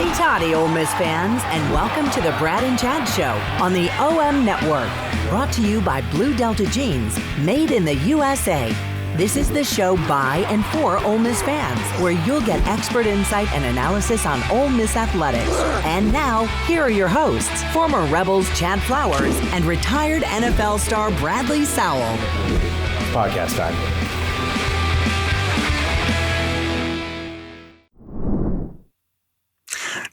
Howdy toddy, Ole Miss fans, and welcome to the Brad and Chad Show on the OM Network. Brought to you by Blue Delta Jeans, made in the USA. This is the show by and for Ole Miss fans, where you'll get expert insight and analysis on Ole Miss athletics. And now, here are your hosts, former Rebels Chad Flowers and retired NFL star Bradley Sowell. Podcast time.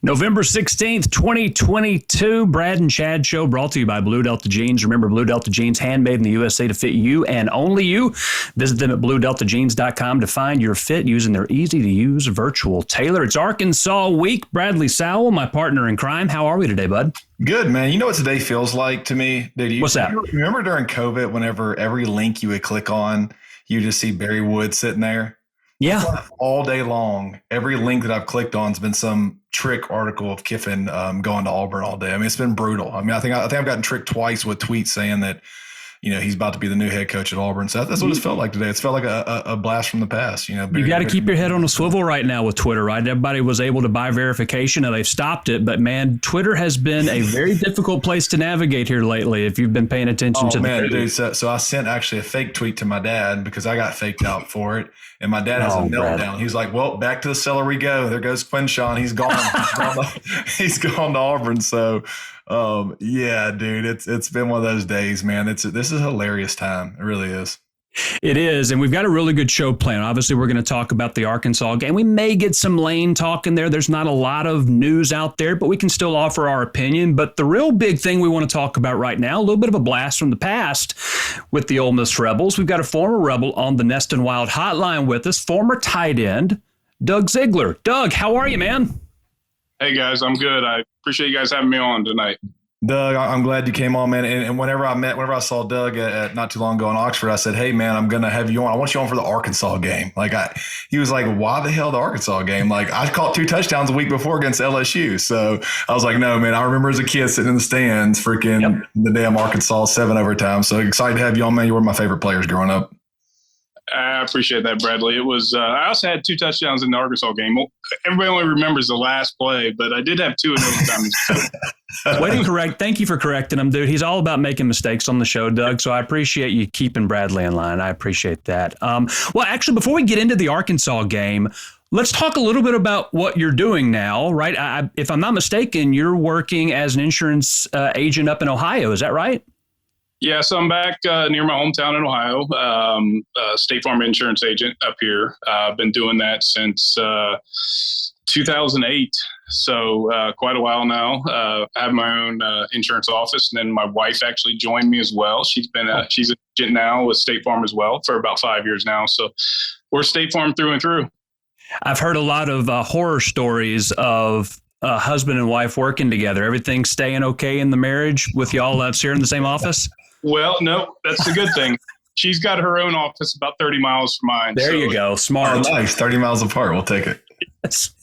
November 16th, 2022, Brad and Chad Show brought to you by Blue Delta Jeans. Remember, Blue Delta Jeans, handmade in the USA to fit you and only you. Visit them at bluedeltajeans.com to find your fit using their easy-to-use virtual tailor. It's Arkansas week. Bradley Sowell, my partner in crime. How are we today, bud? Good, man. You know what today feels like to me? Dude, What's that? Remember during COVID, whenever every link you would click on, you just see Barry Wood sitting there? Yeah. All day long, every link that I've clicked on has been some trick article of Kiffin going to Auburn all day. I mean, it's been brutal. I mean, I think I've gotten tricked twice with tweets saying that, you know, he's about to be the new head coach at Auburn. So that's what it's felt like today. It's felt like a blast from the past. You know, you got to keep your head on a swivel right now with Twitter, right? Everybody was able to buy verification and they've stopped it. But man, Twitter has been a very difficult place to navigate here lately. If you've been paying attention to the dude. So I sent actually a fake tweet to my dad because I got faked out for it. And my dad has a meltdown. He's like, well, back to the cellar we go. There goes Quinshawn. He's gone. He's gone to Auburn. So, yeah, dude, it's been one of those days, man. This is a hilarious time. It really is. It is, and we've got a really good show planned. Obviously, we're going to talk about the Arkansas game. We may get some Lane talk in there. There's not a lot of news out there, but we can still offer our opinion. But the real big thing we want to talk about right now, a little bit of a blast from the past with the Ole Miss Rebels. We've got a former Rebel on the Nest and Wild hotline with us, former tight end, Doug Zeigler. Doug, how are you, man? Hey, guys, I'm good. I appreciate you guys having me on tonight. Doug, I'm glad you came on, man. And whenever I saw Doug at not too long ago in Oxford, I said, hey, man, I'm going to have you on. I want you on for the Arkansas game. He was like, why the hell the Arkansas game? Like, I caught 2 touchdowns a week before against LSU. So I was like, no, man, I remember as a kid sitting in the stands, freaking the damn Arkansas 7 overtime. So excited to have you on, man. You were my favorite players growing up. I appreciate that, Bradley. It was. I also had 2 touchdowns in the Arkansas game. Everybody only remembers the last play, but I did have 2 in overtime. Way to correct. Thank you for correcting him, dude. He's all about making mistakes on the show, Doug. So I appreciate you keeping Bradley in line. I appreciate that. Well, actually, before we get into the Arkansas game, let's talk a little bit about what you're doing now, right? If I'm not mistaken, you're working as an insurance agent up in Ohio. Is that right? Yeah, so I'm back near my hometown in Ohio, State Farm insurance agent up here. I've been doing that since 2008, so quite a while now. I have my own insurance office, and then my wife actually joined me as well. She's an agent now with State Farm as well for about 5 years now, so we're State Farm through and through. I've heard a lot of horror stories of husband and wife working together. Everything staying okay in the marriage with y'all out here in the same office? Well, no, that's the good thing. She's got her own office about 30 miles from mine. There you go. Smart. Oh, nice. 30 miles apart. We'll take it. Yes.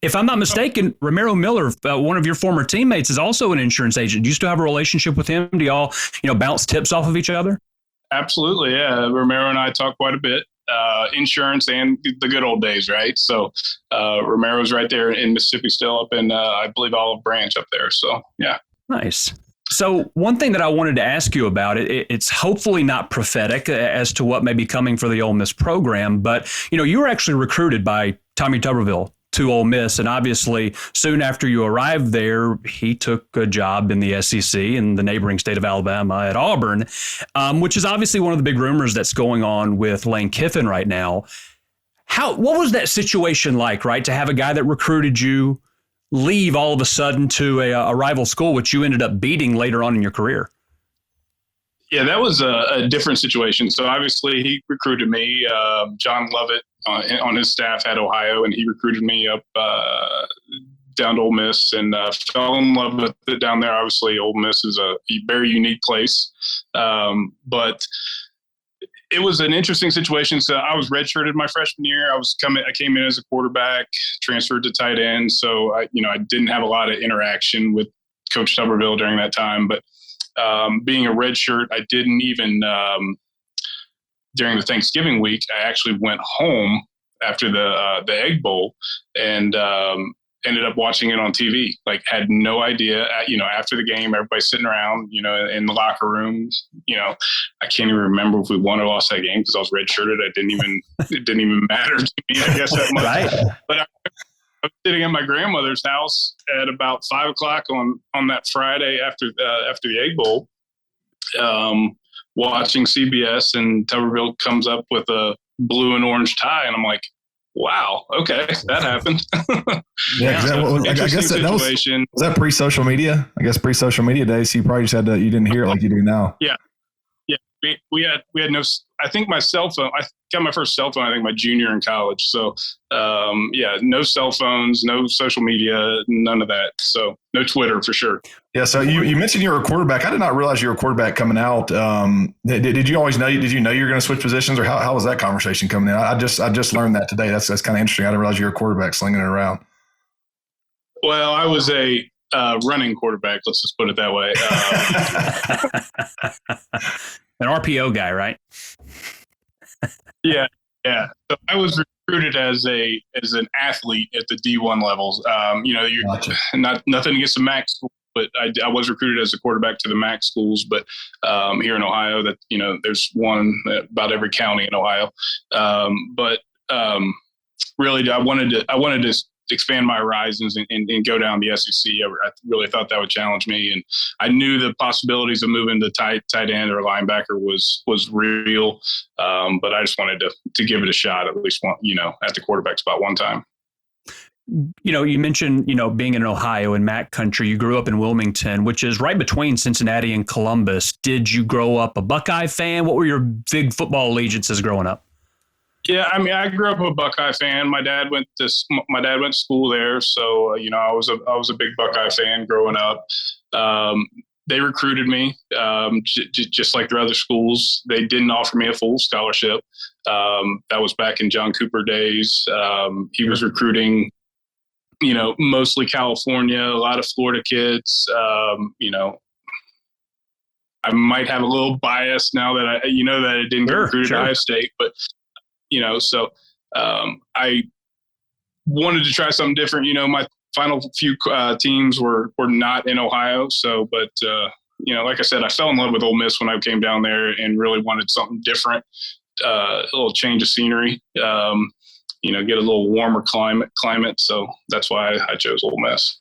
If I'm not mistaken, Romero Miller, one of your former teammates, is also an insurance agent. Do you still have a relationship with him? Do y'all, bounce tips off of each other? Absolutely, yeah. Romero and I talk quite a bit. Insurance and the good old days, right? So Romero's right there in Mississippi still up in, I believe, Olive Branch up there. So, yeah. Nice. So one thing that I wanted to ask you about, it's hopefully not prophetic as to what may be coming for the Ole Miss program, but, you were actually recruited by Tommy Tuberville to Ole Miss, and obviously soon after you arrived there, he took a job in the SEC in the neighboring state of Alabama at Auburn, which is obviously one of the big rumors that's going on with Lane Kiffin right now. What was that situation like, right, to have a guy that recruited you leave all of a sudden to a rival school, which you ended up beating later on in your career? Yeah, that was a different situation. So obviously he recruited me. John Lovett on his staff at Ohio, and he recruited me up down to Ole Miss, and fell in love with it down there. Obviously, Ole Miss is a very unique place. But it was an interesting situation. So I was redshirted my freshman year. I came in as a quarterback, transferred to tight end. So I didn't have a lot of interaction with Coach Tuberville during that time. But being a redshirt, I didn't even during the Thanksgiving week. I actually went home after the Egg Bowl, and ended up watching it on TV. Like, had no idea. After the game, everybody's sitting around, in the locker rooms. I can't even remember if we won or lost that game because I was redshirted. It didn't even matter to me, I guess, that much. Right. But I was sitting at my grandmother's house at about 5:00 on that Friday after the Egg Bowl, watching CBS, and Tuberville comes up with a blue and orange tie, and I'm like, wow, okay, that happened. Yeah, I guess that was that pre-social media. I guess pre-social media days. So you probably just you didn't hear it like you do now. Yeah. We had no. I think my cell phone. I got my first cell phone, I think, my junior in college. So, no cell phones, no social media, none of that. So, no Twitter for sure. Yeah. So you mentioned you were a quarterback. I did not realize you were a quarterback coming out. Did you always know? Did you know you were going to switch positions, or how was that conversation coming in? I just learned that today. That's kind of interesting. I didn't realize you were a quarterback slinging it around. Well, I was a running quarterback. Let's just put it that way. An RPO guy, right? Yeah. So I was recruited as an athlete at the D1 levels. Gotcha. Nothing against the MAC school, but I was recruited as a quarterback to the MAC schools. But here in Ohio, that there's one about every county in Ohio. Really, I wanted to expand my horizons and go down the SEC. I really thought that would challenge me, and I knew the possibilities of moving to tight end or linebacker was real. But I just wanted to give it a shot, at least one, at the quarterback spot one time. You mentioned, being in Ohio and MAC country. You grew up in Wilmington, which is right between Cincinnati and Columbus. Did you grow up a Buckeye fan? What were your big football allegiances growing up? Yeah, I mean, I grew up a Buckeye fan. My dad went to school there, so I was a big Buckeye fan growing up. They recruited me, just like their other schools. They didn't offer me a full scholarship. That was back in John Cooper days. He was recruiting, mostly California, a lot of Florida kids. I might have a little bias now that I didn't get recruited to Ohio State, but. So I wanted to try something different. My final few teams were not in Ohio. So, but, like I said, I fell in love with Ole Miss when I came down there and really wanted something different, a little change of scenery, get a little warmer climate. So that's why I chose Ole Miss.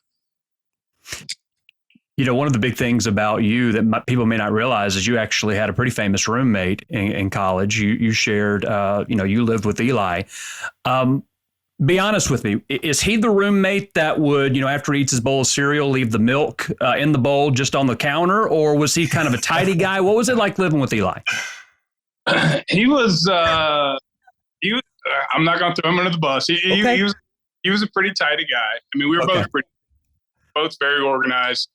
One of the big things about you that people may not realize is you actually had a pretty famous roommate in college. You shared, you lived with Eli. Be honest with me. Is he the roommate that would, after he eats his bowl of cereal, leave the milk in the bowl just on the counter? Or was he kind of a tidy guy? What was it like living with Eli? He was, I'm not going to throw him under the bus. He was a pretty tidy guy. I mean, we were both very organized.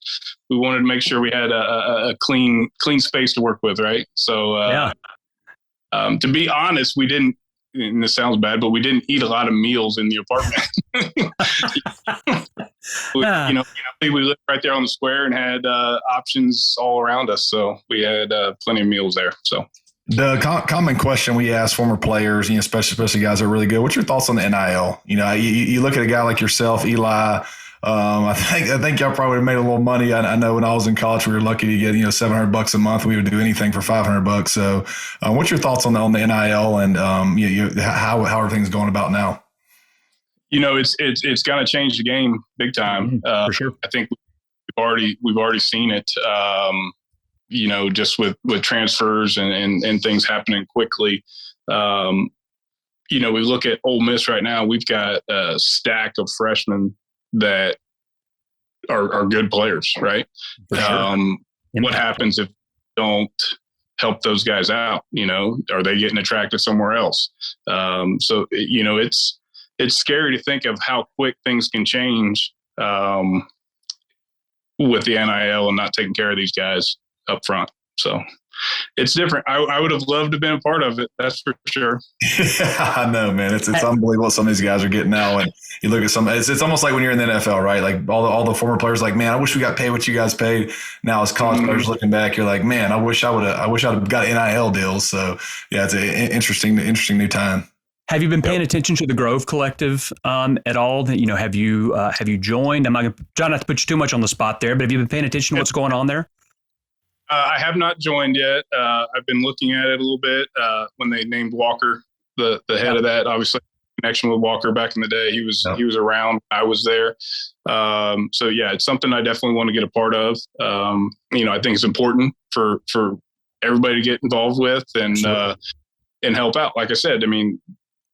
We wanted to make sure we had a clean space to work with, right? So, to be honest, we didn't. And this sounds bad, but we didn't eat a lot of meals in the apartment. We lived right there on the square and had options all around us, so we had plenty of meals there. So. The common question we ask former players, especially guys that are really good. What's your thoughts on the NIL? You look at a guy like yourself, Eli. I think y'all probably would have made a little money. I know when I was in college, we were lucky to get $700 a month. We would do anything for $500. So, what's your thoughts on the NIL and how everything's going about now? It's going to change the game big time. For sure. I think we've already seen it. Just with transfers and things happening quickly. We look at Ole Miss right now. We've got a stack of freshmen that are good players, right? Sure. What happens if you don't help those guys out? Are they getting attracted somewhere else? So it's scary to think of how quick things can change with the NIL and not taking care of these guys up front. So it's different. I would have loved to have been a part of it. That's for sure. Yeah, I know, man. It's unbelievable what some of these guys are getting now. And you look at it's almost like when you're in the NFL, right? Like all the former players, like, man, I wish we got paid what you guys paid. Now as college players looking back, you're like, man, I wish I'd have got NIL deals. So yeah, it's an interesting new time. Have you been paying attention to the Grove Collective at all? Have you joined? I'm not going to try not to put you too much on the spot there, but have you been paying attention to what's going on there? I have not joined yet. I've been looking at it a little bit. When they named Walker the head of that, obviously connection with Walker back in the day, he was around. I was there. So yeah, it's something I definitely want to get a part of. I think it's important for everybody to get involved with and help out. Like I said, I mean,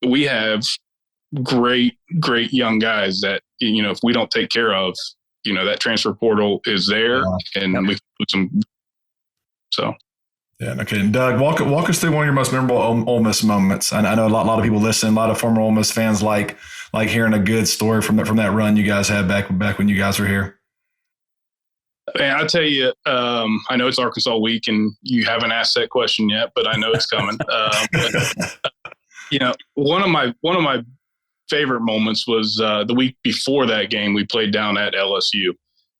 we have great young guys that, if we don't take care of, that transfer portal is there and we can put some. So. Yeah. Okay. And Doug, walk us through one of your most memorable Ole Miss moments. I know a lot of people listen, a lot of former Ole Miss fans like hearing a good story from that run you guys had back when you guys were here. Man, I'll tell you, I know it's Arkansas week and you haven't asked that question yet, but I know it's coming. One of my favorite moments was the week before that game. We played down at LSU,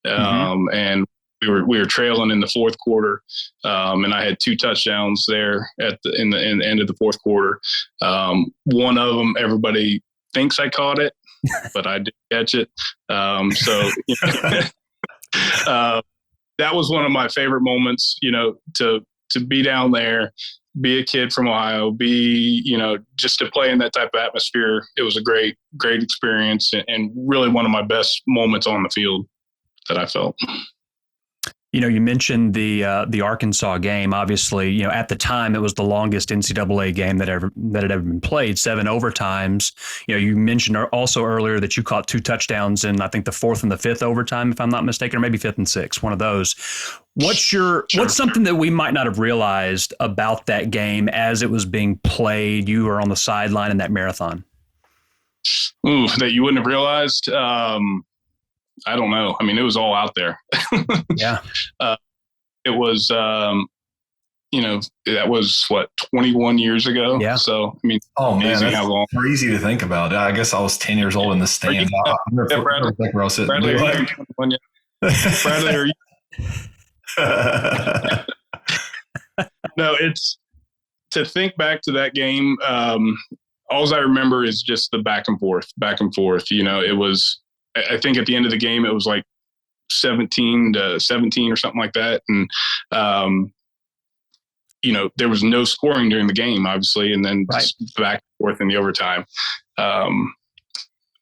and we were trailing in the fourth quarter, and I had 2 touchdowns there in the end of the fourth quarter. One of them, everybody thinks I caught it, but I did catch it. That was one of my favorite moments. To be down there, be a kid from Ohio, just to play in that type of atmosphere. It was a great experience and really one of my best moments on the field that I felt. You mentioned the Arkansas game. Obviously, at the time it was the longest NCAA game that had ever been played, 7 overtimes. You mentioned also earlier that you caught 2 touchdowns in, I think, the 4th and the 5th overtime, if I'm not mistaken, or maybe 5th and 6th, one of those. What's something that we might not have realized about that game as it was being played? You were on the sideline in that marathon. Ooh, that you wouldn't have realized. I don't know. I mean, it was all out there. Yeah. It was, that was 21 years ago. Yeah. So, I mean, amazing how long. Crazy to think about. I guess I was 10 years old in the stand. Bradley, are you? No, it's to think back to that game. All I remember is just the back and forth. It was, I think at the end of the game, it was like 17-17 or something like that. And, there was no scoring during the game, obviously, and then just back and forth in the overtime.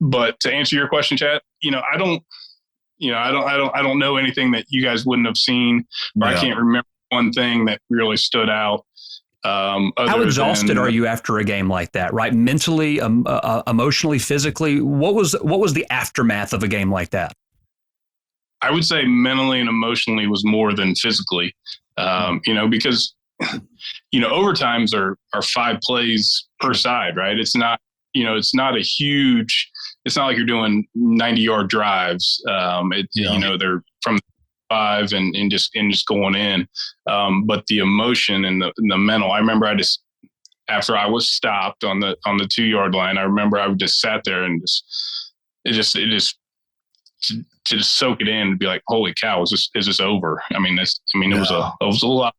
But to answer your question, Chad, I don't know anything that you guys wouldn't have seen, or I can't remember one thing that really stood out. How exhausted are you after a game like that, right? Mentally, emotionally, physically? What was the aftermath of a game like that? I would say mentally and emotionally was more than physically, because, overtimes are 5 plays per side, right? It's not, it's not like you're doing 90-yard drives. They're from 5 and just going in. But the emotion and the mental, I remember after I was stopped on the 2-yard line, I remember I just sat there and just to soak it in and be like, holy cow, is this over? I mean, it was a lot.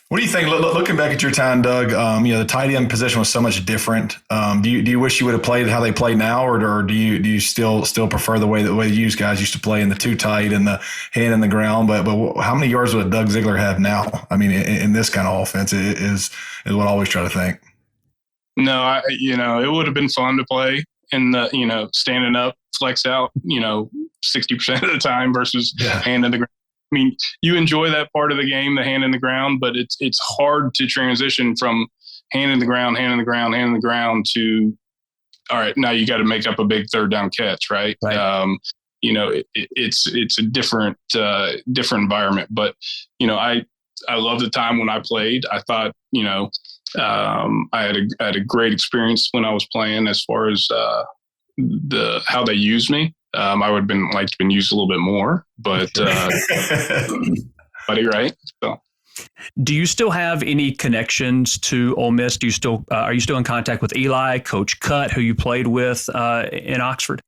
What do you think? Looking back at your time, Doug, the tight end position was so much different. Do you wish you would have played how they play now, or do you still prefer the way you guys used to play in the 2 tight and the hand in the ground? But how many yards would Doug Zeigler have now? I mean, in this kind of offense, is what I always try to think. No, it would have been fun to play in the standing up, flex out, 60% of the time versus hand in the ground. I mean, you enjoy that part of the game, the hand in the ground, but it's hard to transition from hand in the ground to, all right, now you got to make up a big 3rd down catch, right? It's a different environment. But I love the time when I played. I thought I had a great experience when I was playing as far as how they used me. I would have been used a little bit more, but buddy, right? So, do you still have any connections to Ole Miss? Are you still in contact with Eli, Coach Cutt, who you played with in Oxford?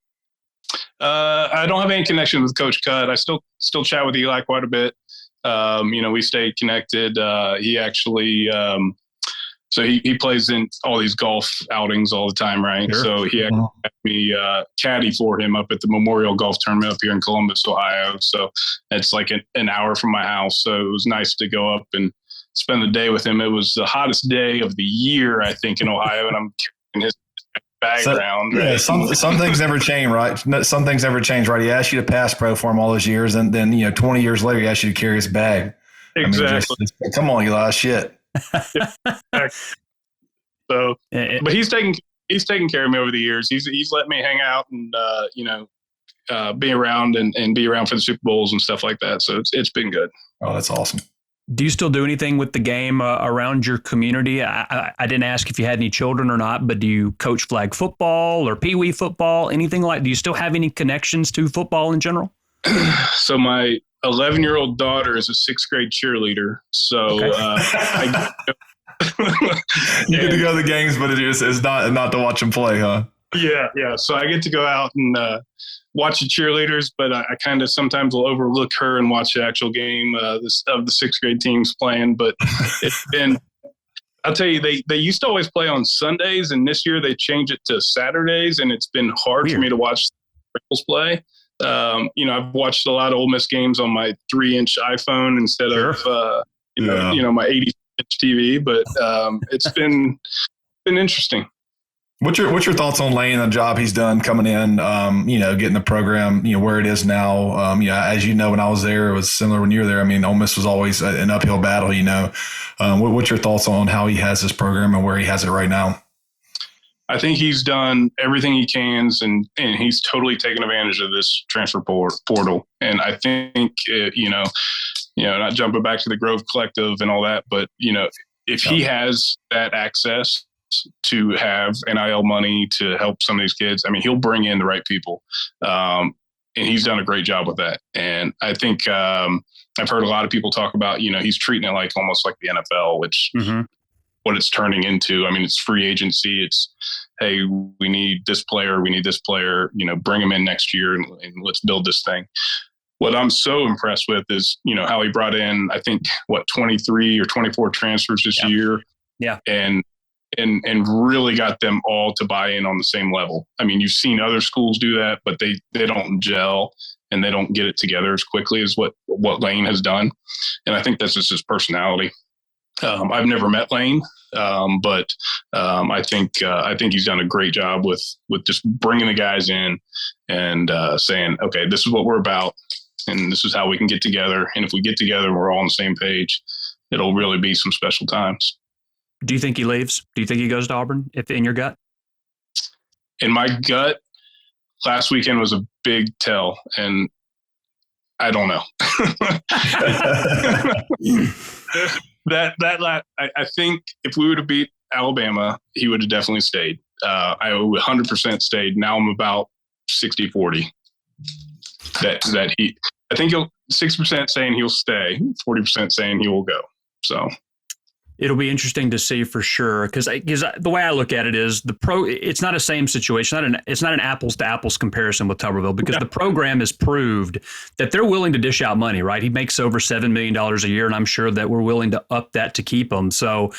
I don't have any connection with Coach Cutt. I still chat with Eli quite a bit. We stay connected. He actually So he plays in all these golf outings all the time, right? Sure. So he had me caddy for him up at the Memorial Golf Tournament up here in Columbus, Ohio. So it's like an hour from my house. So it was nice to go up and spend the day with him. It was the hottest day of the year, I think, in Ohio, and I'm carrying his bag around. Right? Yeah, some things never change, right? Some things never change, right? He asked you to pass pro for him all those years, and then 20 years later, he asked you to carry his bag. Exactly. I mean, come on, Eli, shit. So, but he's taken care of me over the years. He's let me hang out and be around and be around for the Super Bowls and stuff like that. So it's been good. Oh, that's awesome. Do you still do anything with the game around your community? I didn't ask if you had any children or not, but do you coach flag football or pee wee football, anything like? Do you still have any connections to football in general? So my 11-year-old daughter is a 6th grade cheerleader. So you get to go to the games, but it's not to watch them play, huh? Yeah. So I get to go out and watch the cheerleaders, but I kind of sometimes will overlook her and watch the actual game of the 6th grade teams playing. But it's been, I'll tell you, they used to always play on Sundays, and this year they changed it to Saturdays, and it's been hard for me to watch the Rebels play. I've watched a lot of Ole Miss games on my 3-inch iPhone instead of my 80-inch TV, but it's been interesting. What's your thoughts on Lane and the job he's done coming in, getting the program, where it is now? As you know, when I was there, it was similar when you were there. I mean, Ole Miss was always an uphill battle, What's your thoughts on how he has this program and where he has it right now? I think he's done everything he can, and he's totally taken advantage of this transfer portal. And I think, not jumping back to the Grove Collective and all that, but, if he has that access to have NIL money to help some of these kids, I mean, he'll bring in the right people. And he's done a great job with that. And I think I've heard a lot of people talk about, he's treating it like almost like the NFL, which what it's turning into. I mean, it's free agency. It's, hey, we need this player. Bring him in next year and let's build this thing. What I'm so impressed with is, how he brought in, I think, 23 or 24 transfers this year. Yeah. And really got them all to buy in on the same level. I mean, you've seen other schools do that, but they don't gel and they don't get it together as quickly as what Lane has done. And I think that's just his personality. I've never met Lane, but I think he's done a great job with just bringing the guys in and saying, okay, this is what we're about, and this is how we can get together. And if we get together, and we're all on the same page, it'll really be some special times. Do you think he leaves? Do you think he goes to Auburn? If in your gut? In my gut, last weekend was a big tell, and I don't know. I think if we would have beat Alabama, he would have definitely stayed. I would 100% stayed. Now I'm about 60-40. I think he'll 6% saying he'll stay, 40% saying he will go. So. It'll be interesting to see for sure, because the way I look at it is it's not a same situation. It's not an apples to apples comparison with Tuberville, because the program has proved that they're willing to dish out money, right? He makes over $7 million a year, and I'm sure that we're willing to up that to keep him. So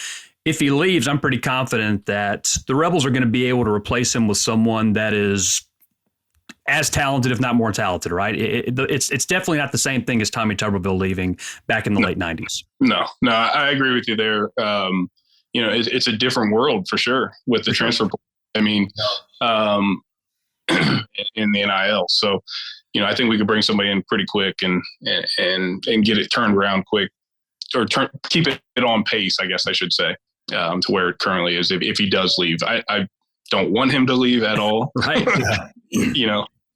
if he leaves, I'm pretty confident that the Rebels are going to be able to replace him with someone that is as talented, if not more talented, right? It's definitely not the same thing as Tommy Tuberville leaving back in the late 90s. No, I agree with you there. It's a different world for sure with the transfer. I mean, in the NIL. So, I think we could bring somebody in pretty quick and get it turned around quick, or keep it on pace, I guess I should say, to where it currently is. If he does leave, I don't want him to leave at all. Right.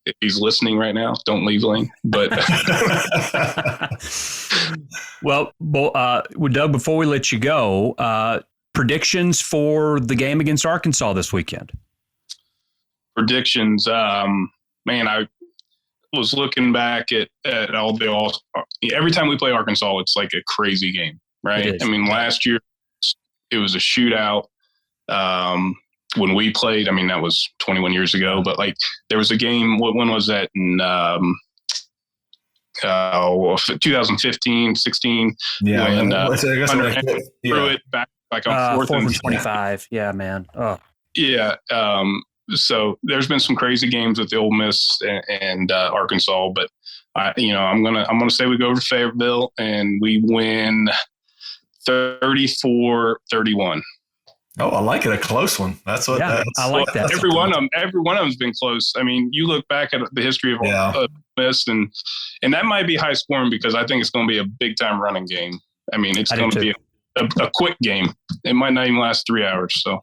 If he's listening right now, don't leave Lane. But well, Doug, before we let you go, predictions for the game against Arkansas this weekend. Predictions, man, I was looking back at every time we play Arkansas, it's like a crazy game, right? I mean, last year it was a shootout. When we played, I mean, that was 21 years ago, but like there was a game, when was that? In 2015, 16. Yeah. When, I guess threw it back like on fourth and 25. Yeah, man. Oh. Yeah. So there's been some crazy games with the Ole Miss and Arkansas, but I'm gonna say we go over to Fayetteville and we win 34-31. Oh, I like it. A close one. That's what. Yeah, I like that. Every one of them's been close. I mean, you look back at the history of Ole Miss, and that might be high scoring because I think it's going to be a big time running game. I mean, it's going to be a quick game. It might not even last 3 hours. So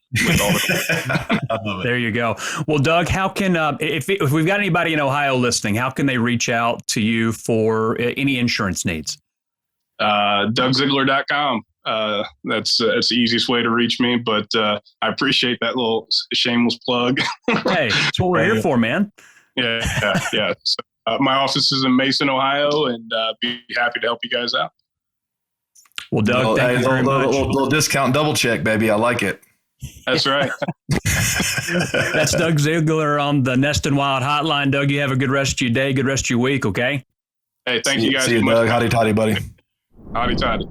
there you go. Well, Doug, how can if we've got anybody in Ohio listening, how can they reach out to you for any insurance needs? DougZeigler.com. That's the easiest way to reach me, but I appreciate that little shameless plug. Hey, that's what we're here for, man. Yeah. So, my office is in Mason, Ohio, and be happy to help you guys out. Well, Doug, thank you very much. Little discount, double check, baby. I like it. That's right. That's Doug Zeigler on the Nest and Wild Hotline. Doug, you have a good rest of your day, good rest of your week, okay? Hey, thank you guys. See you, Doug. Howdy toddy, buddy. Howdy toddy.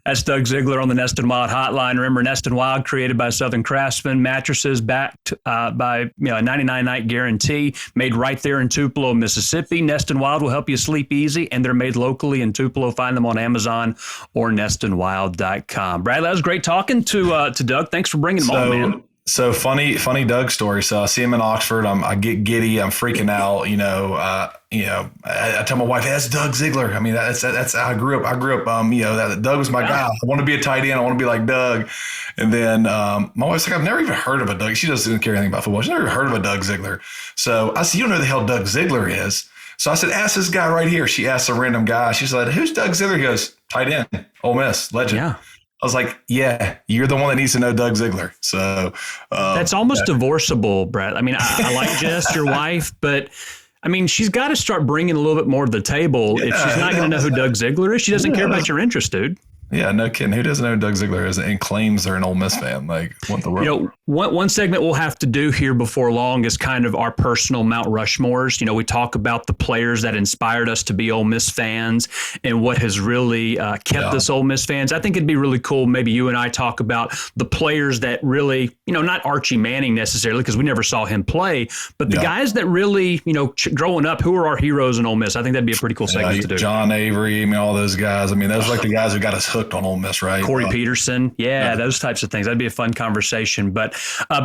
That's Doug Zeigler on the Nest and Wild Hotline. Remember, Nest and Wild, created by Southern Craftsman, mattresses backed by a 99-night guarantee, made right there in Tupelo, Mississippi. Nest and Wild will help you sleep easy, and they're made locally in Tupelo. Find them on Amazon or nestandwild.com. Bradley, that was great talking to Doug. Thanks for bringing him on, man. So funny Doug story. So I see him in Oxford. I get giddy. I'm freaking out. I tell my wife, hey, that's Doug Zeigler. I mean, that's how I grew up. That Doug was my guy. I want to be a tight end. I want to be like Doug. And then my wife's like, I've never even heard of a Doug. She doesn't care anything about football. She's never even heard of a Doug Zeigler. So I said, you don't know who the hell Doug Zeigler is. So I said, ask this guy right here. She asked a random guy. She said, who's Doug Zeigler? He goes, tight end, Ole Miss, legend. Yeah. I was like, yeah, you're the one that needs to know Doug Zeigler. So that's almost divorceable, Brad. I mean, I like Jess, your wife, but I mean, she's got to start bringing a little bit more to the table. If she's not going to know who Doug Zeigler is, she doesn't care about your interest, dude. Yeah, no kidding. Who doesn't know who Doug Zeigler is and claims they're an Ole Miss fan? Like, what the world? One segment we'll have to do here before long is kind of our personal Mount Rushmores. We talk about the players that inspired us to be Ole Miss fans and what has really kept us Ole Miss fans. I think it'd be really cool. Maybe you and I talk about the players that really, not Archie Manning necessarily, because we never saw him play, but the guys that really, growing up, who are our heroes in Ole Miss? I think that'd be a pretty cool segment to do. John Avery, all those guys. I mean, those are like the guys who got us hooked on Ole Miss, right? Corey Peterson. Yeah, those types of things. That'd be a fun conversation. But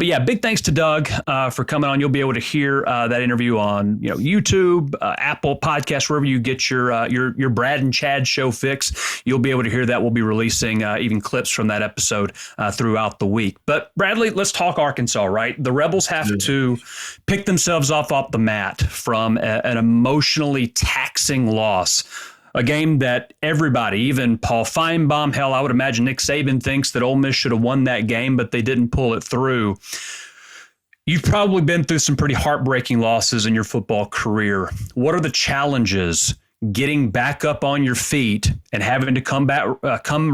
yeah, big thanks to Doug for coming on. You'll be able to hear that interview on YouTube, Apple Podcasts, wherever you get your Brad and Chad show fix. You'll be able to hear that. We'll be releasing even clips from that episode throughout the week. But Bradley, let's talk Arkansas, right? The Rebels have to pick themselves off the mat from an emotionally taxing loss. A game that everybody, even Paul Feinbaum, hell, I would imagine Nick Saban thinks that Ole Miss should have won that game, but they didn't pull it through. You've probably been through some pretty heartbreaking losses in your football career. What are the challenges getting back up on your feet and having to come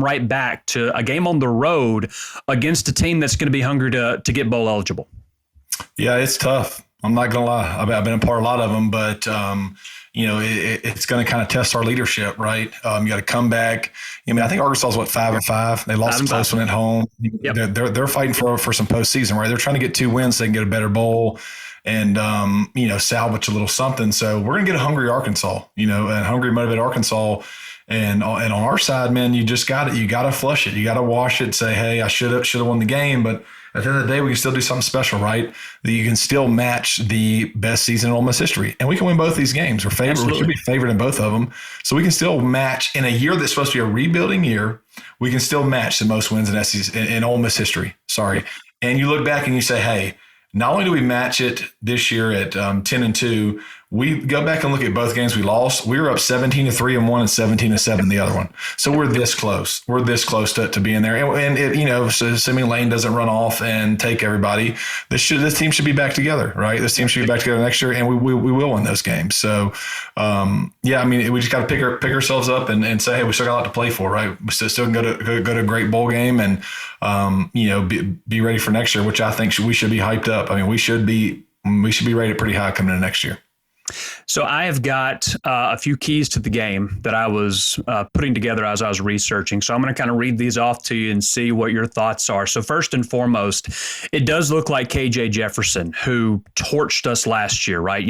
right back to a game on the road against a team that's going to be hungry to get bowl eligible? Yeah, it's tough. I'm not going to lie. I've been a part of a lot of them, but it's going to kind of test our leadership, right? You got to come back. I mean, I think Arkansas is 5-5. They lost a close one at home. Yep. They're fighting for some postseason, right? They're trying to get 2 wins so they can get a better bowl and salvage a little something. So we're going to get a hungry Arkansas, and hungry, motivated Arkansas. And on our side, man, you got to flush it. You got to wash it. Say, hey, I should have won the game, but at the end of the day, we can still do something special, right? That you can still match the best season in Ole Miss history. And we can win both these games. We're favored. We should be favored in both of them. So we can still match in a year that's supposed to be a rebuilding year. We can still match the most wins in Ole Miss history. Sorry. And you look back and you say, hey, not only do we match it this year at 10-2, we go back and look at both games we lost. We were up 17-3 in one and 17-7 in the other one. So we're this close. We're this close to being there. And so assuming Lane doesn't run off and take everybody, this team should be back together, right? This team should be back together next year, and we will win those games. So, we just got to pick ourselves up and say, hey, we still got a lot to play for, right? We still can go to a great bowl game and be ready for next year, which I think we should be hyped up. I mean, we should be rated pretty high coming into next year. So I have got a few keys to the game that I was putting together as I was researching. So I'm going to kind of read these off to you and see what your thoughts are. So first and foremost, it does look like KJ Jefferson, who torched us last year, right?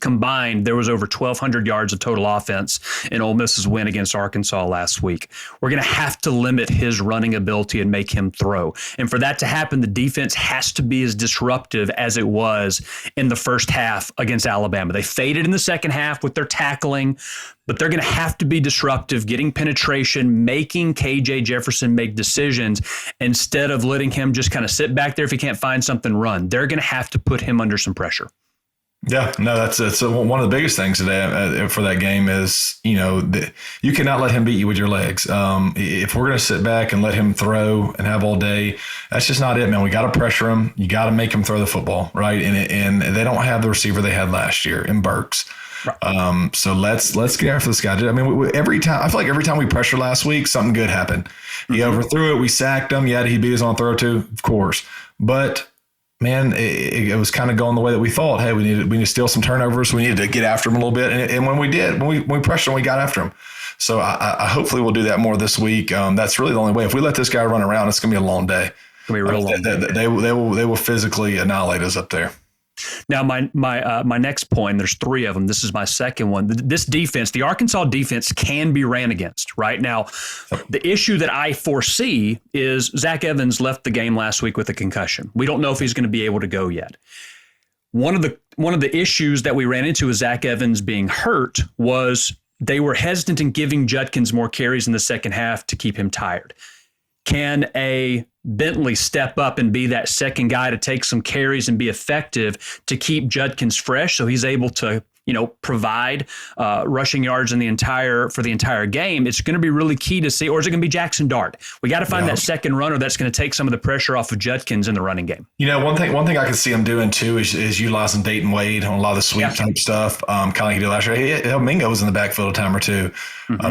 Combined, there was over 1,200 yards of total offense in Ole Miss's win against Arkansas last week. We're going to have to limit his running ability and make him throw. And for that to happen, the defense has to be as disruptive as it was in the first half against Alabama. They faded in the second half with their tackling, but they're going to have to be disruptive, getting penetration, making KJ Jefferson make decisions instead of letting him just kind of sit back there if he can't find something, run. They're going to have to put him under some pressure. Yeah, no, that's one of the biggest things today for that game is, you cannot let him beat you with your legs. If we're going to sit back and let him throw and have all day, that's just not it, man. We got to pressure him. You got to make him throw the football, right? And they don't have the receiver they had last year in Burks. Right. So let's get after this guy. I mean, every time we pressured last week, something good happened. He overthrew it. We sacked him. Yeah, he beat us on throw too, of course. But man, it was kind of going the way that we thought. Hey, we need to steal some turnovers. We needed to get after him a little bit. And when we did, when we pressured him, we got after him. So I hopefully we'll do that more this week. That's really the only way. If we let this guy run around, it's going to be a long day. It's going to be a real long day. They will physically annihilate us up there. Now, my next point, there's three of them. This is my second one. This defense, the Arkansas defense, can be ran against. Right now, the issue that I foresee is Zach Evans left the game last week with a concussion. We don't know if he's going to be able to go yet. One of the issues that we ran into with Zach Evans being hurt was they were hesitant in giving Judkins more carries in the second half to keep him tired. Can a Bentley step up and be that second guy to take some carries and be effective to keep Judkins fresh so he's able to, provide rushing yards for the entire game? It's going to be really key to see. Or is it going to be Jackson Dart? We got to find that second runner that's going to take some of the pressure off of Judkins in the running game. One thing I can see him doing too is utilizing Dayton Wade on a lot of the sweep type stuff. Kind of like he did last year. Mingo was in the backfield a time or two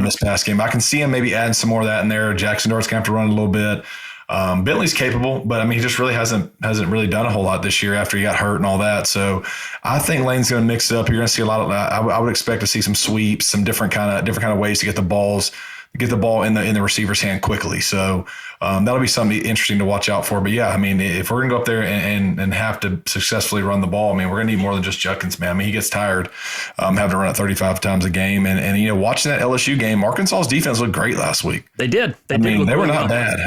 this past game. I can see him maybe adding some more of that in there. Jackson Dart's going to have to run a little bit. Bentley's capable, but he just really hasn't really done a whole lot this year after he got hurt and all that. So I think Lane's going to mix it up. You're going to see a lot of that. I would expect to see some sweeps, some different kind of ways to get the ball in the receiver's hand quickly. So that'll be something interesting to watch out for. But yeah, if we're gonna go up there and have to successfully run the ball, we're gonna need more than just Judkins, man. He gets tired having to run it 35 times a game. And watching that LSU game, Arkansas's defense looked great last week. They did. They were not bad.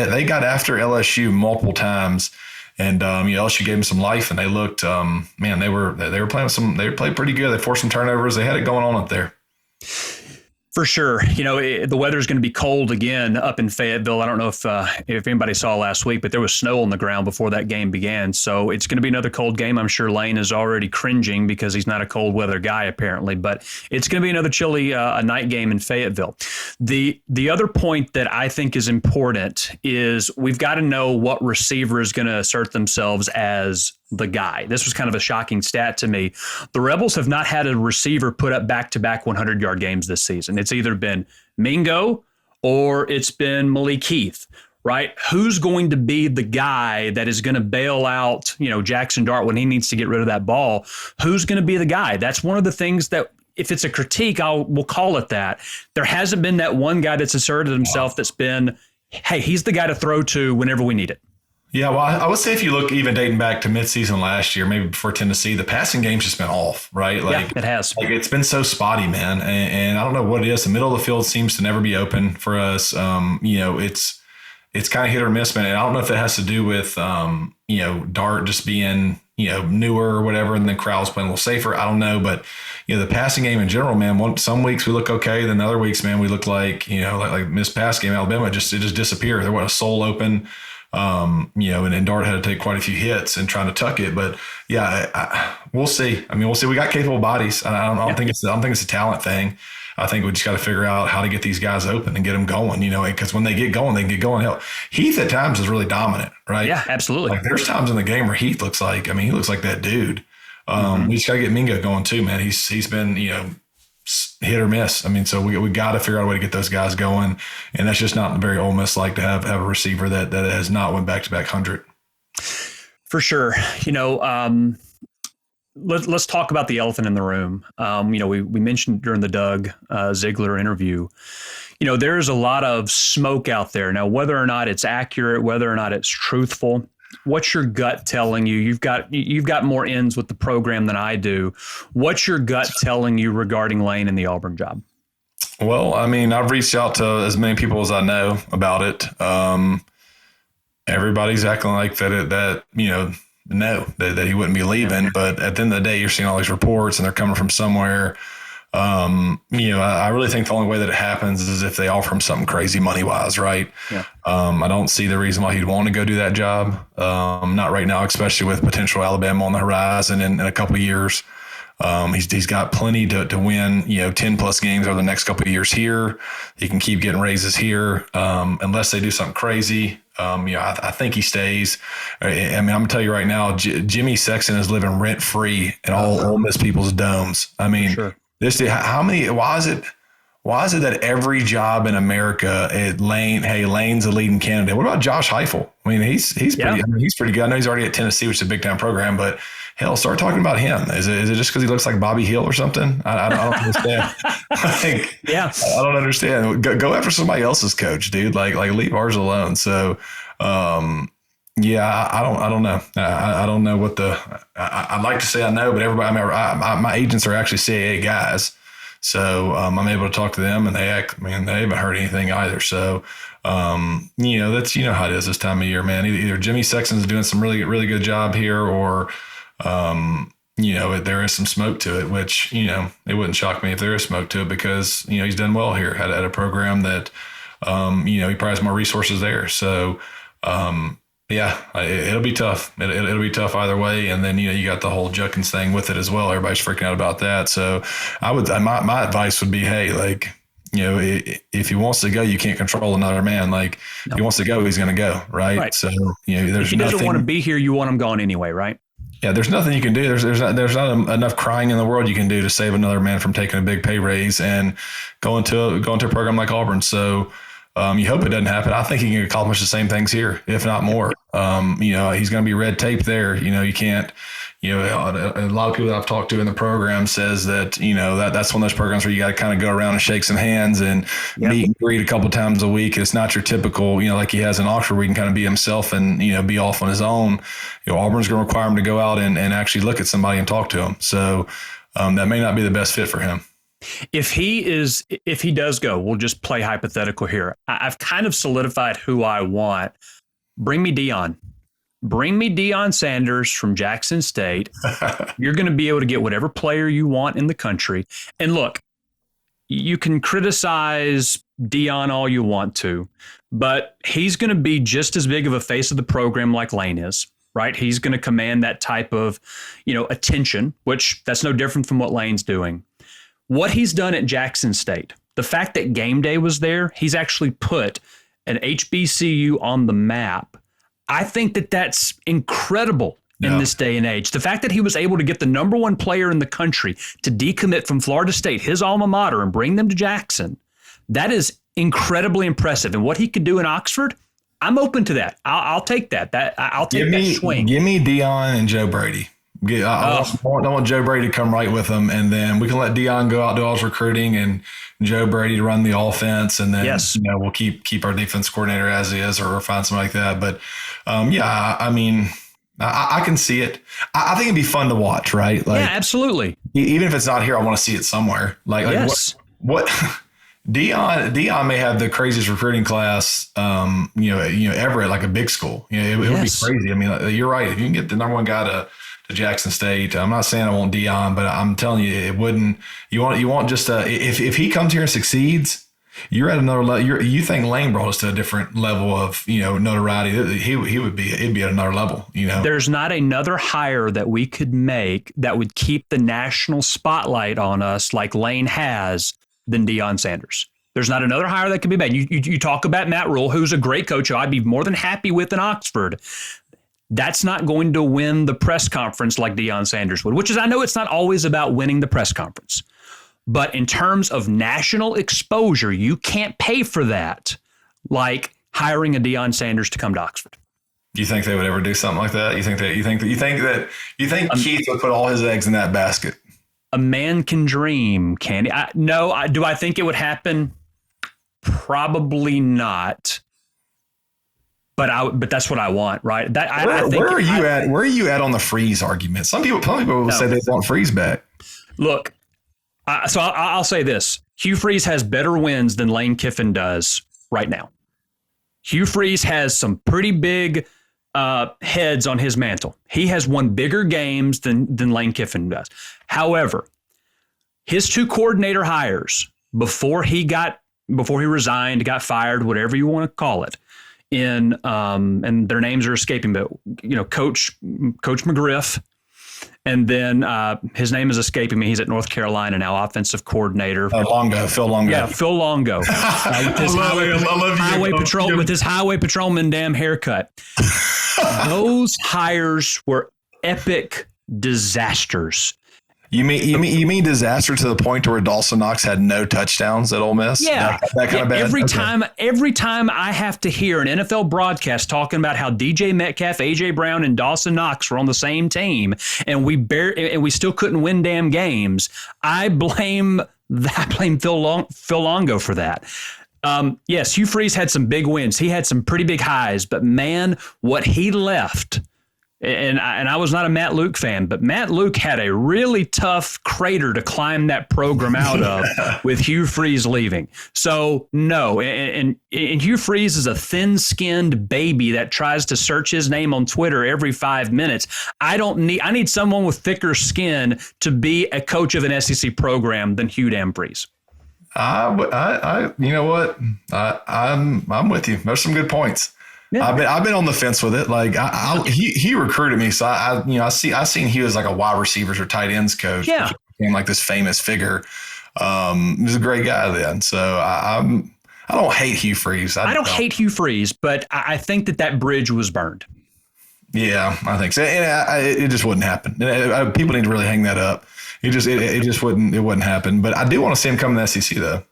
They got after LSU multiple times. And LSU gave them some life, and they looked, they were playing they played pretty good. They forced some turnovers. They had it going on up there. For sure. The weather's going to be cold again up in Fayetteville. I don't know if anybody saw last week, but there was snow on the ground before that game began. So it's going to be another cold game. I'm sure Lane is already cringing because he's not a cold weather guy, apparently. But it's going to be another chilly night game in Fayetteville. The other point that I think is important is we've got to know what receiver is going to assert themselves as the guy. This was kind of a shocking stat to me. The Rebels have not had a receiver put up back-to-back 100-yard games this season. It's either been Mingo or it's been Malik Heath, right? Who's going to be the guy that is going to bail out, Jackson Dart when he needs to get rid of that ball? Who's going to be the guy? That's one of the things that, if it's a critique, we'll call it that. There hasn't been that one guy that's asserted himself that's been, hey, he's the guy to throw to whenever we need it. Yeah, well, I would say if you look even dating back to midseason last year, maybe before Tennessee, the passing game's just been off, right? It has. It's been so spotty, man. And I don't know what it is. The middle of the field seems to never be open for us. It's kind of hit or miss, man. And I don't know if it has to do with, Dart just being, newer or whatever, and then Crowell's playing a little safer. I don't know. But, the passing game in general, man, some weeks we look okay. Then other weeks, man, we look like missed pass game, Alabama, it just disappeared. There wasn't a soul open. And Dart had to take quite a few hits and trying to tuck it, but yeah, we'll see. We'll see. We got capable bodies. I don't think it's a talent thing. I think we just got to figure out how to get these guys open and get them going, because when they get going, they can get going. Hell, Heath at times is really dominant, right? Yeah, absolutely. There's times in the game where Heath looks like, he looks like that dude. We just got to get Mingo going too, man. He's been, hit or miss. So we got to figure out a way to get those guys going, and that's just not very Ole Miss like to have a receiver that has not went back-to-back 100. For sure. let's talk about the elephant in the room. We mentioned during the Doug Zeigler interview, there's a lot of smoke out there. Now, whether or not it's accurate, whether or not it's truthful, what's your gut telling you? You've got more ins with the program than I do. What's your gut telling you regarding Lane and the Auburn job? Well, I mean, I've reached out to as many people as I know about it. Everybody's acting like that he wouldn't be leaving. But at the end of the day, you're seeing all these reports and they're coming from somewhere. I really think the only way that it happens is if they offer him something crazy money wise, right? Yeah. I don't see the reason why he'd want to go do that job. Not right now, especially with potential Alabama on the horizon in a couple of years. He's got plenty to win, 10 plus games over the next couple of years here. He can keep getting raises here. Unless they do something crazy. I think he stays. I mean, I'm gonna tell you right now, Jimmy Sexton is living rent free in all Ole Miss people's domes. I mean, sure. Why is it that every job in America Lane's a leading candidate? What about Josh Heupel? I mean, he's pretty good. I know he's already at Tennessee, which is a big time program, but hell, start talking about him. Is it just because he looks like Bobby Hill or something? I don't understand. I don't understand. Go after somebody else's coach, dude. Like leave ours alone. So, I don't know. I don't know what I'd like to say I know, but everybody, my agents are actually CAA guys. So, I'm able to talk to them and they haven't heard anything either. So, that's, how it is this time of year, man. Either Jimmy Sexton's doing some really, really good job here or, there is some smoke to it, which, it wouldn't shock me if there is smoke to it because, he's done well here at a program that, he probably has more resources there. So, it'll be tough. It'll be tough either way. And then, you got the whole Judkins thing with it as well. Everybody's freaking out about that. So my advice would be, hey, if he wants to go, you can't control another man. If he wants to go, he's going to go. Right. So, if he doesn't want to be here, you want him gone anyway. Right. Yeah, there's nothing you can do. There's not enough crying in the world you can do to save another man from taking a big pay raise and going to a program like Auburn. So you hope it doesn't happen. I think he can accomplish the same things here, if not more. He's going to be red tape there. You can't. A lot of people that I've talked to in the program says that that's one of those programs where you got to kind of go around and shake some hands and meet and greet a couple times a week. It's not your typical, like he has in Oxford, where he can kind of be himself and be off on his own. Auburn's going to require him to go out and actually look at somebody and talk to him. So that may not be the best fit for him. If he does go, we'll just play hypothetical here. I've kind of solidified who I want. Bring me Deion. Bring me Deion Sanders from Jackson State. You're going to be able to get whatever player you want in the country. And look, you can criticize Deion all you want to, but he's going to be just as big of a face of the program like Lane is, right? He's going to command that type of, attention, which that's no different from what Lane's doing. What he's done at Jackson State, the fact that game day was there, he's actually put an HBCU on the map. I think that that's incredible in this day and age. The fact that he was able to get the number one player in the country to decommit from Florida State, his alma mater, and bring them to Jackson, that is incredibly impressive. And what he could do in Oxford, I'm open to that. I'll take that. I'll take that swing. Give me Deion and Joe Brady. I want Joe Brady to come right with them, and then we can let Deion go out, do all his recruiting, and Joe Brady to run the offense, and then we'll keep our defense coordinator as he is, or find something like that. But I can see it. I think it'd be fun to watch, right? Absolutely. Even if it's not here, I want to see it somewhere. What Deion may have the craziest recruiting class, ever at like a big school. It would be crazy. I mean, you're right. If you can get the number one guy to Jackson State, I'm not saying I want Deion, but I'm telling you, it wouldn't. You want just if he comes here and succeeds, you're at another level. You think Lane brought us to a different level of notoriety. It'd be at another level. There's not another hire that we could make that would keep the national spotlight on us like Lane has than Deion Sanders. There's not another hire that can be made. You talk about Matt Rule, who's a great coach, who I'd be more than happy with in Oxford. That's not going to win the press conference like Deion Sanders would, which is, I know it's not always about winning the press conference. But in terms of national exposure, you can't pay for that like hiring a Deion Sanders to come to Oxford. You think they would ever do something like that? You think Keith would put all his eggs in that basket? A man can dream, Candy. Do I think it would happen? Probably not. But that's what I want, right? Where are you at on the Freeze argument? Some people will say they want Freeze back. Look, so I'll say this: Hugh Freeze has better wins than Lane Kiffin does right now. Hugh Freeze has some pretty big heads on his mantle. He has won bigger games than Lane Kiffin does. However, his two coordinator hires before he resigned, got fired, whatever you want to call it, and their names are escaping me, but Coach McGriff, and then his name is escaping me. He's at North Carolina now, offensive coordinator. Phil Longo. Yeah, Phil Longo. With his highway patrolman damn haircut. Those hires were epic disasters. You mean disaster to the point where Dawson Knox had no touchdowns at Ole Miss? Yeah, that kind of bad. Every time I have to hear an NFL broadcast talking about how DJ Metcalf, AJ Brown, and Dawson Knox were on the same team, and we still couldn't win damn games, I blame Phil Longo for that. Yes, Hugh Freeze had some big wins. He had some pretty big highs, but man, what he left. And I was not a Matt Luke fan, but Matt Luke had a really tough crater to climb that program out of with Hugh Freeze leaving. So no, and Hugh Freeze is a thin-skinned baby that tries to search his name on Twitter every 5 minutes. I need someone with thicker skin to be a coach of an SEC program than Hugh Freeze. You know what? I'm with you. There's some good points. Yeah. I've been on the fence with it. Like he recruited me, so I seen he was like a wide receivers or tight ends coach. Yeah, became like this famous figure. He was a great guy then. So I don't hate Hugh Freeze. I don't hate Hugh Freeze, but I think that bridge was burned. Yeah, I think so. And it just wouldn't happen. People need to really hang that up. It just wouldn't happen. But I do want to see him come to the SEC though.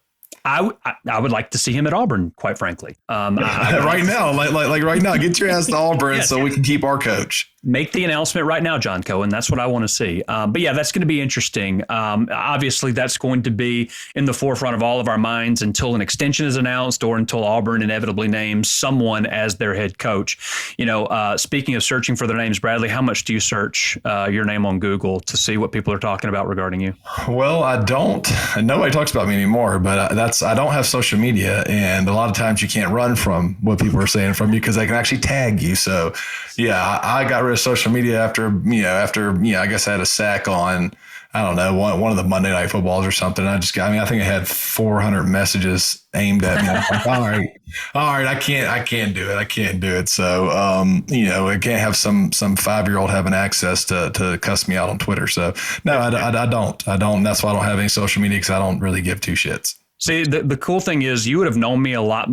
I would like to see him at Auburn, quite frankly. Right now, like right now, get your ass to Auburn so we can keep our coach. Make the announcement right now, John Cohen. That's what I want to see. But yeah, that's going to be interesting. Obviously, that's going to be in the forefront of all of our minds until an extension is announced or until Auburn inevitably names someone as their head coach. Speaking of searching for their names, Bradley, how much do you search your name on Google to see what people are talking about regarding you? Well, I don't. Nobody talks about me anymore, but I don't have social media, and a lot of times you can't run from what people are saying from you because they can actually tag you. So, yeah, I got rid of social media after I guess I had a sack on, I don't know, one of the Monday Night Footballs or something. I think I had 400 messages aimed at me. Like, all right, I can't do it. So, I can't have some 5-year-old having access to cuss me out on Twitter. So no, I don't. That's why I don't have any social media, because I don't really give two shits. See, the cool thing is you would have known me a lot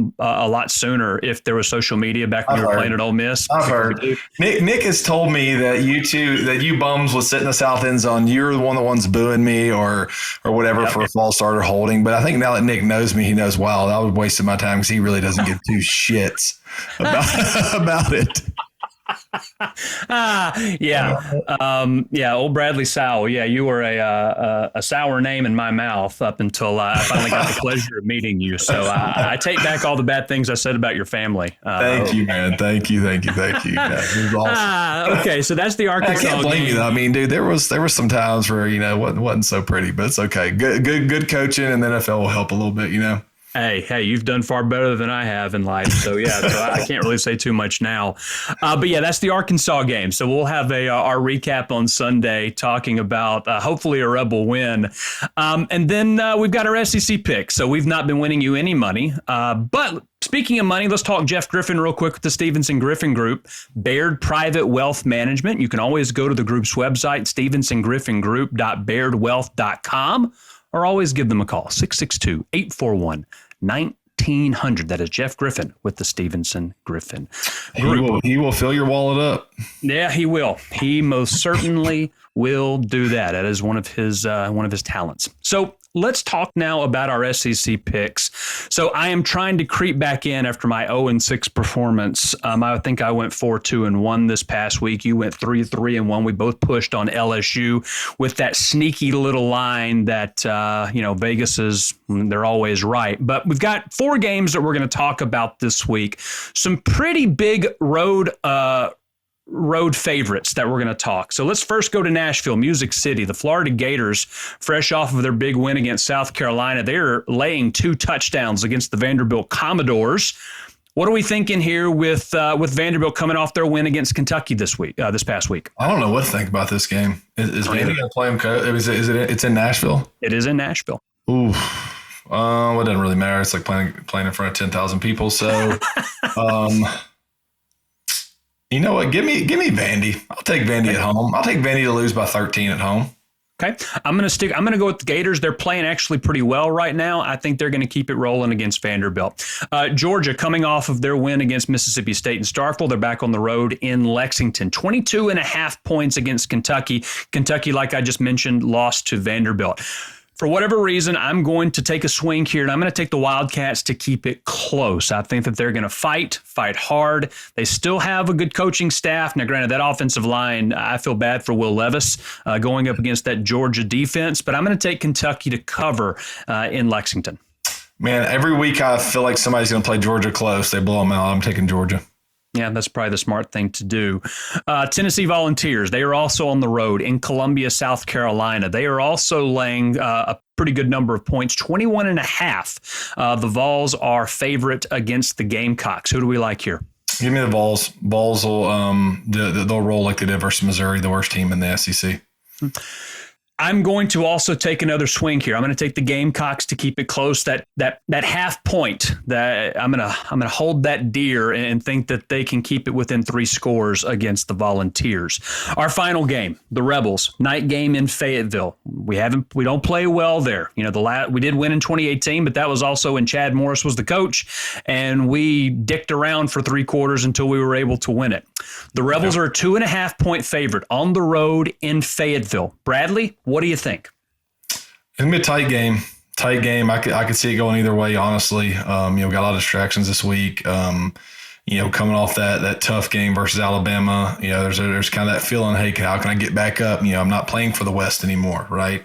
sooner if there was social media back when you were playing at Ole Miss. I've heard. Nick has told me that you bums will sit in the south end zone. You're the one's booing me or whatever for a false starter holding. But I think now that Nick knows me, he knows, wow, I was wasting my time because he really doesn't give two shits about it. Old Bradley Sowell. Yeah, you were a sour name in my mouth up until I finally got the pleasure of meeting you. So I take back all the bad things I said about your family. Thank you, man. Thank you. Yeah, it was awesome. Okay, so that's the Arkansas game. I can't blame you though. I mean, dude, there was some times where wasn't so pretty, but it's okay. Good coaching in the NFL will help a little bit, Hey, you've done far better than I have in life. So, yeah, I can't really say too much now. But, yeah, that's the Arkansas game. So we'll have our recap on Sunday talking about hopefully a Rebel win. And then we've got our SEC picks. So we've not been winning you any money. But speaking of money, let's talk Jeff Griffin real quick with the Stevenson Griffin Group, Baird Private Wealth Management. You can always go to the group's website, stevensongriffingroup.bairdwealth.com. Or always give them a call, 662-841-1900. That is Jeff Griffin with the Stevenson Griffin Group. He will fill your wallet up. Yeah, he will. He most certainly will do that. That is one of his talents. So Let's talk now about our SEC picks. So I am trying to creep back in after my 0-6 performance. I think I went 4-2-1 this past week. You went 3-3-1. We both pushed on LSU with that sneaky little line that, Vegas they're always right. But we've got 4 games that we're going to talk about this week. Some pretty big road favorites that we're going to talk. So let's first go to Nashville, Music City. The Florida Gators, fresh off of their big win against South Carolina, they're laying 2 touchdowns against the Vanderbilt Commodores. What are we thinking here with Vanderbilt coming off their win against Kentucky this past week? I don't know what to think about this game. Is Vandy going to play them? It's in Nashville? It is in Nashville. Ooh. Well, it doesn't really matter. It's like playing in front of 10,000 people. So, you know what? Give me Vandy. I'll take Vandy at home. I'll take Vandy to lose by 13 at home. Okay. I'm going to go with the Gators. They're playing actually pretty well right now. I think they're going to keep it rolling against Vanderbilt. Georgia, coming off of their win against Mississippi State and Starkville, they're back on the road in Lexington. 22.5 points against Kentucky. Kentucky, like I just mentioned, lost to Vanderbilt. For whatever reason, I'm going to take a swing here, and I'm going to take the Wildcats to keep it close. I think that they're going to fight hard. They still have a good coaching staff. Now, granted, that offensive line, I feel bad for Will Levis going up against that Georgia defense, but I'm going to take Kentucky to cover in Lexington. Man, every week I feel like somebody's going to play Georgia close. They blow them out. I'm taking Georgia. Yeah, that's probably the smart thing to do. Tennessee Volunteers, they are also on the road in Columbia, South Carolina. They are also laying a pretty good number of points, 21.5. The Vols are favorite against the Gamecocks. Who do we like here? Give me the Vols. Vols will they'll roll like they did versus Missouri, the worst team in the SEC. I'm going to also take another swing here. I'm going to take the Gamecocks to keep it close. That half point, that I'm going to hold that dear and think that they can keep it within 3 scores against the Volunteers. Our final game, the Rebels, night game in Fayetteville. We don't play well there. You know, we did win in 2018, but that was also when Chad Morris was the coach, and we dicked around for 3 quarters until we were able to win it. The Rebels are a 2.5 point favorite on the road in Fayetteville. Bradley, what do you think? It's going to be a tight game. I could see it going either way, honestly. Got a lot of distractions this week. Coming off that tough game versus Alabama, there's kind of that feeling, hey, how can I get back up? I'm not playing for the West anymore, right?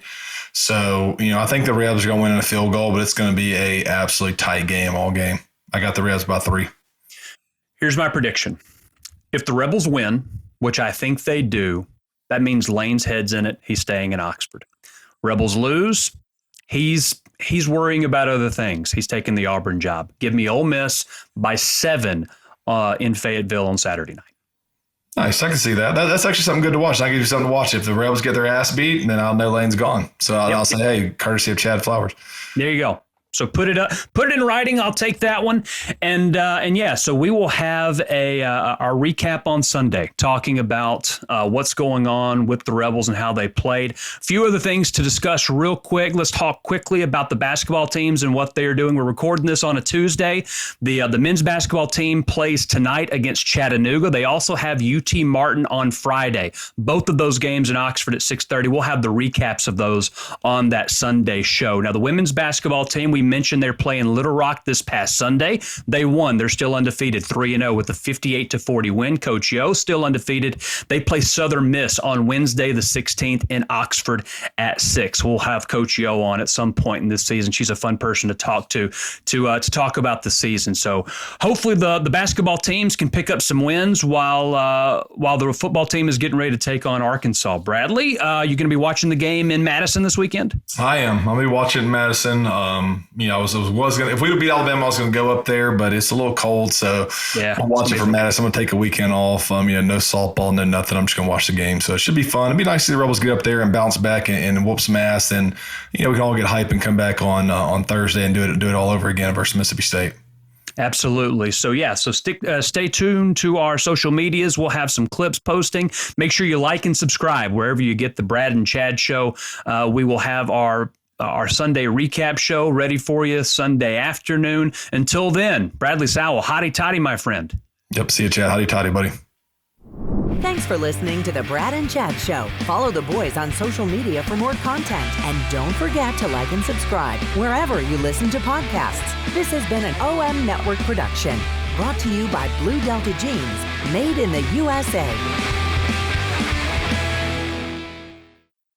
So, I think the Rebs are going to win in a field goal, but it's going to be a absolutely tight game all game. I got the Rebs by 3. Here's my prediction. If the Rebels win, which I think they do, that means Lane's head's in it. He's staying in Oxford. Rebels lose. He's worrying about other things. He's taking the Auburn job. Give me Ole Miss by 7 in Fayetteville on Saturday night. Nice. I can see that. That's actually something good to watch. I can give you something to watch. If the Rebels get their ass beat, then I'll know Lane's gone. So I'll say, hey, courtesy of Chad Flowers. There you go. So put it in writing. I'll take that one. And yeah, so we will have our recap on Sunday, talking about what's going on with the Rebels and how they played. A few other things to discuss real quick. Let's talk quickly about the basketball teams and what they are doing. We're recording this on a Tuesday. The men's basketball team plays tonight against Chattanooga. They also have UT Martin on Friday. Both of those games in Oxford at 6:30. We'll have the recaps of those on that Sunday show. Now, the women's basketball team, we mentioned they're playing Little Rock this past Sunday. They won. They're still undefeated, 3-0 with a 58-40 win. Coach Yo still undefeated. They play Southern Miss on Wednesday the 16th in Oxford at 6. We'll have Coach Yo on at some point in this season. She's a fun person to talk to talk about the season. So hopefully the basketball teams can pick up some wins while the football team is getting ready to take on Arkansas. Bradley, you going to be watching the game in Madison this weekend? I am. I'll be watching Madison. Was gonna, if we would beat Alabama, I was going to go up there, but it's a little cold, so yeah, I'm watching from Madison. I'm going to take a weekend off. No softball, no nothing. I'm just going to watch the game, so it should be fun. It'd be nice to see the Rebels get up there and bounce back and whoop some ass, and we can all get hype and come back on Thursday and do it all over again versus Mississippi State. Absolutely. So yeah, stay tuned to our social medias. We'll have some clips posting. Make sure you like and subscribe wherever you get the Brad and Chad show. We will have our Sunday recap show ready for you Sunday afternoon. Until then, Bradley Sowell, hotty toddy, my friend. Yep. See you, Chad. Hotty toddy, buddy. Thanks for listening to the Brad and Chad Show. Follow the boys on social media for more content. And don't forget to like and subscribe wherever you listen to podcasts. This has been an OM Network production, brought to you by Blue Delta Jeans, made in the USA.